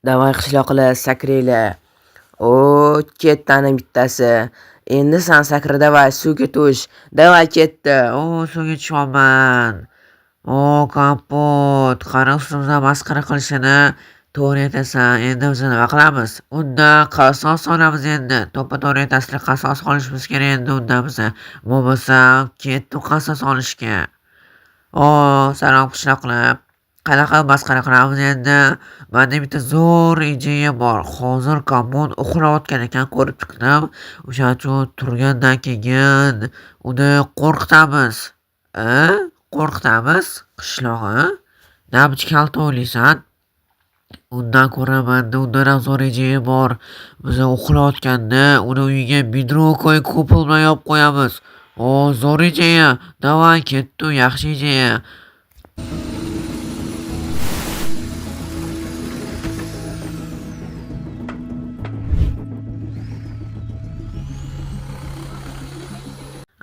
Davay qishloqlar sakraylar. O, ketdi ana bittasi. Endi san sakra davay suvga tush. Davay ketdi. Suvga tushyapman. Kapot. Qani ustimizdan masxara qilishini. To'g'ri aytasan. Endi biz nima qilamiz? Unda qasos solamiz endi. To'ppa-to'g'ri aytasizlar, qasos olishimiz kerak endi unda biza. Bo'lmasam ketdi qasos olishga. Salom qishloqlar. Qanaqa masxara qilamiz endi? Menda bitta zo'r ideya bor. Hozir Kapot uxlayotgan ekan, ko'rib chiqdim. O'shaning uchun turgandan keyin uni qo'rqitamiz. Qo'rqitamiz qishlog'i? Nima kalta o'ylaysan? Undan ko'ra menda undan ham zo'r ideya bor. Biz uxlayotganda uni uyiga bidrokoy ko'pil bilan yopib qo'yamiz. Zo'r ideya. Davay ketdi, yaxshi ideya.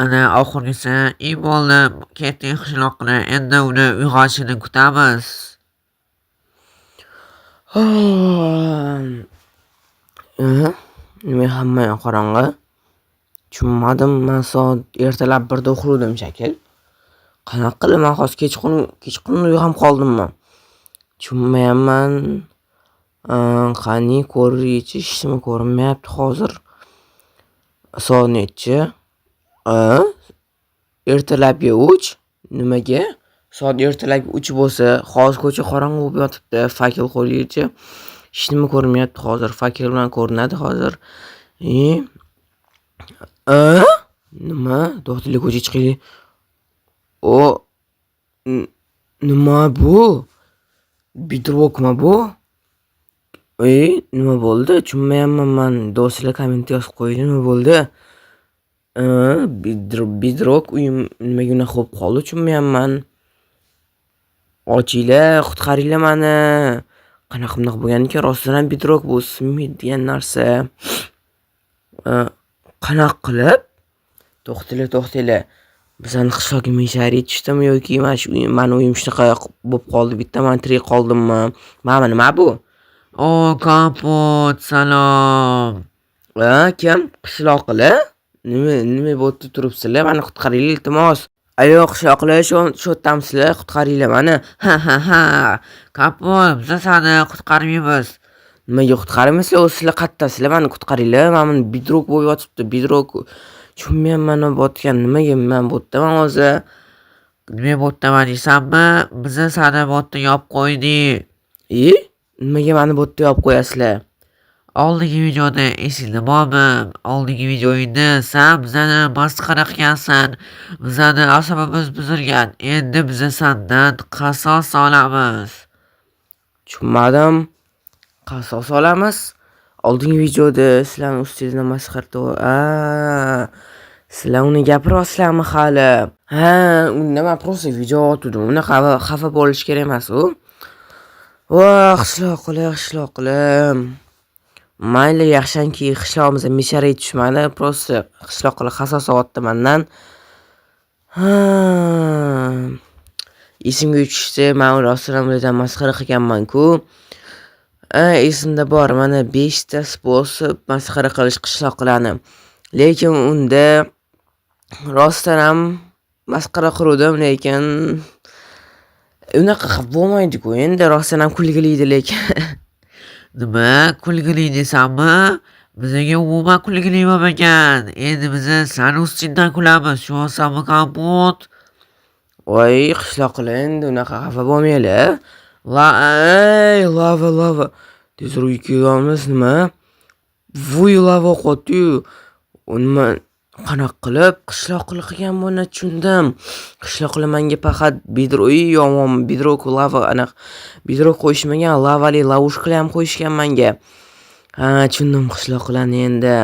Ana oxirgisi bo'ldi. Ketdik qishloqlar. Endi uni uyg'onishini kutamiz. Nima hamma qorong'i? Tushunmadim. Men soat ertalab 1da uxladim shekil. Qanaqa qilib men hozir kechqurun uyg'onib qoldimmi? Tushunmayapman. Qani ko'rishishdimi, ko'rinmayapti hozir. Soat nechi? Ertalabga 3. Nimaga? Soat ertalabga 3 bo'lsa, hozir ko'cha qorong'i bo'lib yotibdi. Fakil qo'ylichi. Hech nima ko'rinmayapti hozir. Fakil bilan ko'rinadi hozir. Nima? To'xtaylik, ko'chaga chiqaylik. Nima bu? Bidrokmi bu? Nima bo'ldi? Tushunmayapman men. Do'stlar komment yozib qo'ying, nima bo'ldi? Bidrok uyim nimaga unaqa bo'lib qoldi? Tushunmayapman. Ochinglar, qutqaringlar meni. Qanaqa bo'lgan ekan? Rostdan ham bidrok bu smit degan narsa. Qanaqa qilib? To'xtanglar. Bizani qishloqqa mishari tushdimi yoki meni uyim shunaqa bo'lib qoldi, bitta men tirik qoldimmi? Mana nima bu? Kapot, salom. Kim? Qishloqlar? Nima bo'ldi turibsizlar? Meni qutqaringlar iltimos. Ayo qishloqlar, shu yerdamsizlar, qutqaringlar meni. Ha. Kapot, biz seni qutqarmaymiz. Nimaga qutqarmaysizlar? Sizlar qayerdasizlar? Meni qutqaringlar. Men bidrok bo'lib yotibdi. Bidrok tushunmayapman nima bo'tgan. Nimaga men bo'tdaman hozir? Nima bo'tdaman deysanmi? Biz seni botda yopib qo'ydik. Nimaga meni botda yopib qo'yasizlar? Oldingi videoda esingda bormi? Oldingi videoyingda sen bizani masxara qilgansan. Bizani asabimiz buzilgan. Endi biz sendan qasos olamiz. Tushunmadim. Qasos olamiz? Oldingi videoda sizlarning ustingizdan masxara sizlar uni gapiryapsizlarmi hali? Unda men просто video otdim. Uni xafa bo'lish kerak emas u. Qishloqlar. Mayli, yaxshanki qishlog'imizga mishara tushmadi. Просто qishloqlar qasos oldi mendan. Esimga tushdi, men rostdan masxara qilganman-ku. Esimda bor, mana 5 ta sposib masxara qilish qishloqlarni. Lekin unda rostdan ham masxara qildim, lekin unaqa bo'lmaydi-ku. Endi rostdan ham kulgili edi lekin. Nima? Kulgili desanmi? Bizga umuman kulgili bo'lmagan. Endi biz seni ustingdan kulamiz. Tushunsanmi, Kapot? Qishloqlar, endi unaqa xafa bo'lmanglar. Lava. Tezroq kelamiz nima? Voy lava qotdi-yu. Nima qanaqa qilib qishloqlar qilgan buni tushundim. Qishloqlar menga faqat bidrok lava aniq bidrok qo'yishmagan, lavali lavushkalar ham qo'yishgan menga. Tushundim qishloqlarni endi.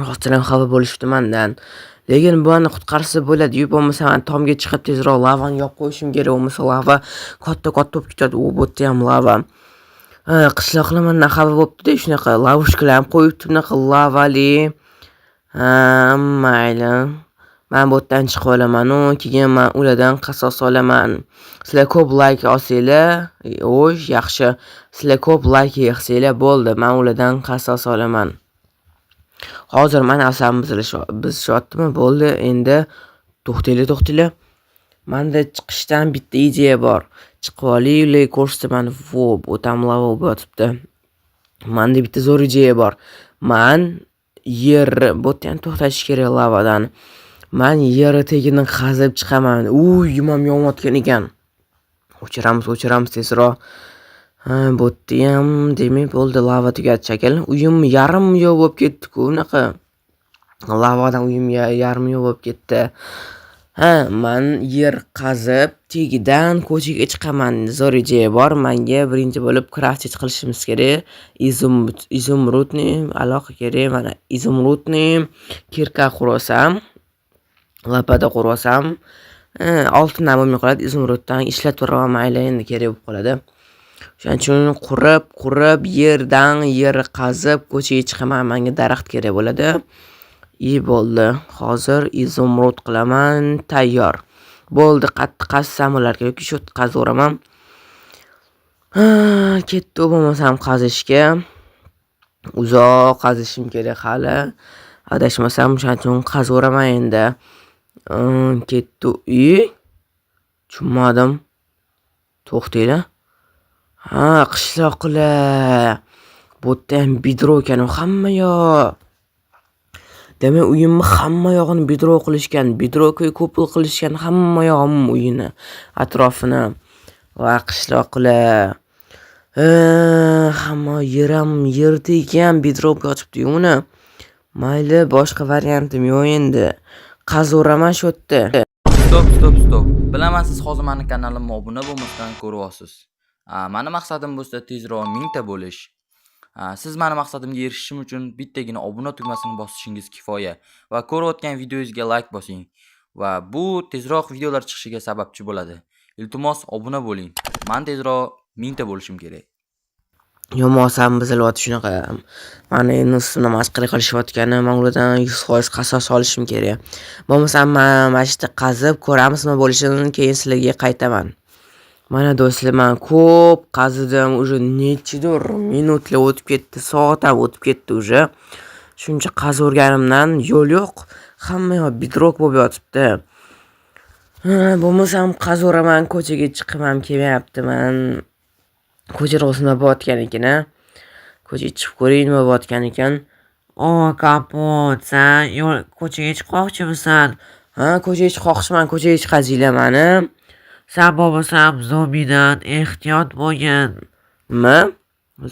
Rostdan ham xafa bo'lishdi mendan. Lekin buni qutqarsa bo'ladi-yu, bo'lmasa men tomga chiqib tezroq lavani yopib qo'yishim kerak. Bo'lmasa lava katta bo'lib ketadi. U bo'tda ham lava. Qishloqlar mendan xafa bo'libdi-da, shunaqa lavushkalar ham qo'yibdi, bunaqa lavali. Mayli. Men bu yerdan chiqib olaman-u, keyin men ulardan qasos olaman. Sizlar ko'p like olsanglar, yaxshi. Sizlar ko'p like yig'sanglar bo'ldi, men ulardan qasos olaman. Hozir mana asam bizishyaptimi? Bo'ldi, endi to'xtanglar. Menda chiqishdan bitta ideya bor. Chiqib olaylik, ko'rsataman. Bu tam lava yotibdi. Menda bitta zo'r ideya bor. Men yer botdan to'xtatish kerak lavadan. Men yer tagini qazib chiqaman. Uyim ham yonayotgan ekan. O'chiramiz tezroq. Botdi ham demak bo'ldi, lava tugadi shekilli. Uyim yarim yo'q bo'lib ketdi-ku, unaqa. Lavadan uyim yarim yo'q bo'lib ketdi. Men yer qazib, tagidan ko'chaga chiqaman. Zo'r ideya bor. Menga birinchi bo'lib crafting qilishimiz kerak. Izumrudni aloqa kerak. Mana izumrudni kirka qurasam, lapada qurasam, oltindan bo'lmay qoladi. Izumruddan ishlatib turaman, mayli endi kerak bo'lib qoladi. Shuning uchun qurib yerdan yer qazib ko'chaga chiqaman. Menga daraxt kerak bo'ladi. Bo'ldi. Hozir izumrud qilaman, tayyor. Bo'ldi, qattiq qassam ularga yoki shu qazaveraman. Ketdi bo'lmasam qazishga. Uzoq qazishim kerak hali. Adashmasam shuning uchun qazaveraman endi. Ketdi. Tushunmadim. To'xtanglar. Qishloqlar. Bu yerda ham bidro ekan, hamma yoq. Demak, uyimni hamma yog'ini bidro qilishgan, bidroga ko'p qilishgan, hamma yog'im uyini, atrofini va qishloqlar. Hamma yerda ekan, bidroga ochibdi uni. Mayli, boshqa variantim yo'q endi. Qazaveraman shu yerda. Stop. Bilaman, siz hozir meni kanalimga obuna bo'lmasdan ko'ryapsiz. Meni maqsadim bo'lsa tezroq 1000 ta bo'lish. Siz meni maqsadimga erishishim uchun bittagina obuna tugmasini bosishingiz kifoya va ko'rayotgan videoyingizga like bosing va bu tezroq videolar chiqishiga sababchi bo'ladi. Iltimos obuna bo'ling. Men tezroq 1000 ta bo'lishim kerak. Yo'qmasam bizilyapti shunaqa. Meni endi ustimda masxara qilishyaptgani, men ulardan 100% qasos olishim kerak. Bo'lmasam men mana shu qazib ko'ramiz nima bo'lishini, keyin sizlarga qaytaman. Mana do'stlar, men ko'p qazidim, уже nechidir minutlar o'tib ketdi, soat ham o'tib ketdi уже. Shuncha qazib-o'rganimdan yo'l yo'q, hamma yoq bidroq bo'lib yotibdi. Bo'lmasam qazaveraman, ko'chaga chiqimam kelmayapti. Men ko'chada nima bo'layotgan ekan, ko'chaga chiqib ko'ring nima bo'layotgan ekan. Kapot, sen ko'chaga chiqmoqchimisan? Ko'chaga chiqmoqchiman, ko'chaga chiqazinglar meni. Sen bo'lmasam zombidan ehtiyot bo'lgin. Nima?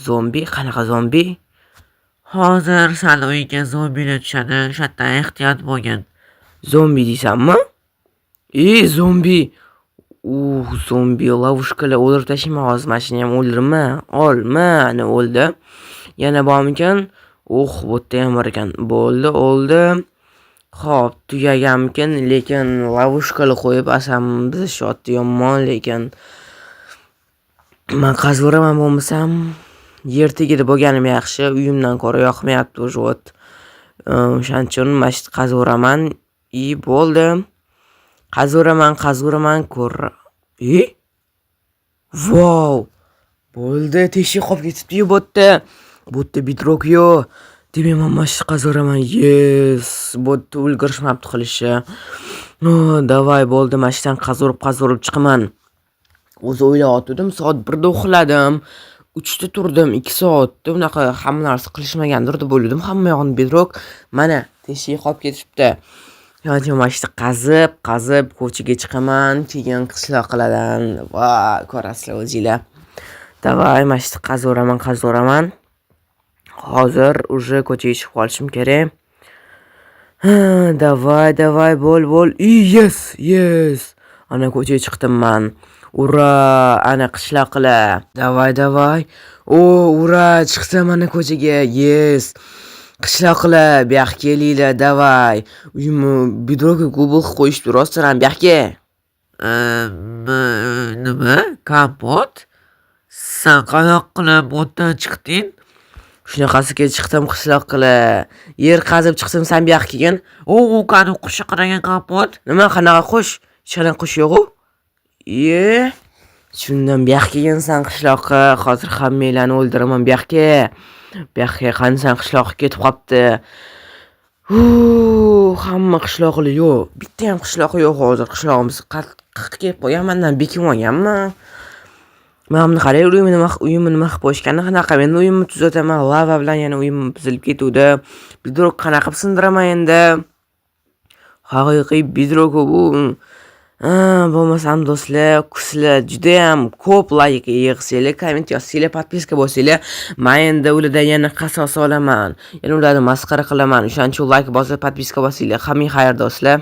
Zombi? Qanaqa zombi? Hozir sen uyga zombilar tushadi, o'shadan ehtiyot bo'lgin. Zombi deysanmi? Zombi. Zombi lavushkalar o'ldirib tashlayman hozir, mashina ham o'ldirma. Mana o'ldi. Yana bormikan? Bu yerda ham bor ekan. Bo'ldi, o'ldi. Xo'p, tugaganmikan, lekin lavushkalar qo'yib asam bizishyapti yomon, lekin men qazaveraman bo'lmasam yer tagida bo'lganim yaxshi, uyimdan ko'ra yoqmayapti o'sha. O'shaning uchun mana shu qazaveraman. Bo'ldi. Qazaveraman ko'r. Wow! Bo'ldi, teshik qolib ketibdi bu yerda. Bu yerda bidroq yo'q. Demak, men mana shu qazaveraman. Yes! Bu yerda ulgurishmabdi qilishi. Davay, bo'ldi, mana shudan qazavurib chiqaman. O'zi o'ylayotdim, soat 1da uxladim. 3da turdim, 2 soatda unaqa hamma narsa qilishmagandir deb o'yladim. Hamma yog'ini bidroq. Mana teshik qolib ketibdi. Yo'q, mana shu qazib ko'chaga chiqaman, keyin qishloqlardan va ko'rasizlar o'zingizlar. Davay, mana shu qazaveraman. Hozir уже ko'chaga chiqib qolishim kerak. Davay, bo'l. Yes. Ana ko'chaga chiqdim men. Ura, ana qishloqlar. Davay. Ura, chiqdim ana ko'chaga. Yes. Qishloqlar, bu yoqqa kelinglar, davay. Uyimni bidroga Google qo'yishdi, rostdan ham bu yoqqa. Nima? Kapot? Sen qanaqa qilib o'tdan chiqding? Shunaqasiga chiqdim qishloqqa. Yer qazib chiqdim, sen bu yoqqa kelgin. U qani qushi qaragan kapot. Nima qanaqa qush? Hech qush yo'q-ku. Shundan bu yoqqa kelgansan qishloqqa. Hozir hammanglarni o'ldiraman bu yoqqa. Bu yoqqa qani sen qishloqqa ketib qopti. Hamma qishloqli yo'q. Bitta ham qishloq yo'q hozir. Qishlog'imiz qattiq kelib qo'ygan, mendan bekib olganman. Mana buni qarang, uyimni nima qilib qo'yishganini qanaqa. Men uyimni tuzataman, lava bilan yana uyim buzilib ketuvdi. Bidrok qanaqa qilib sindiraman endi. Haqiqiy bidrok bu. Bo'lmasam do'stlar, sizlar juda ham ko'p like yig'sanglar, komment yozsanglar, podpiska bo'lsanglar, men endi ulardan yana qasos olaman. Yana ularni masxara qilaman. O'shaning uchun like bosib, podpiska bosinglar. Hamma xayr do'stlar.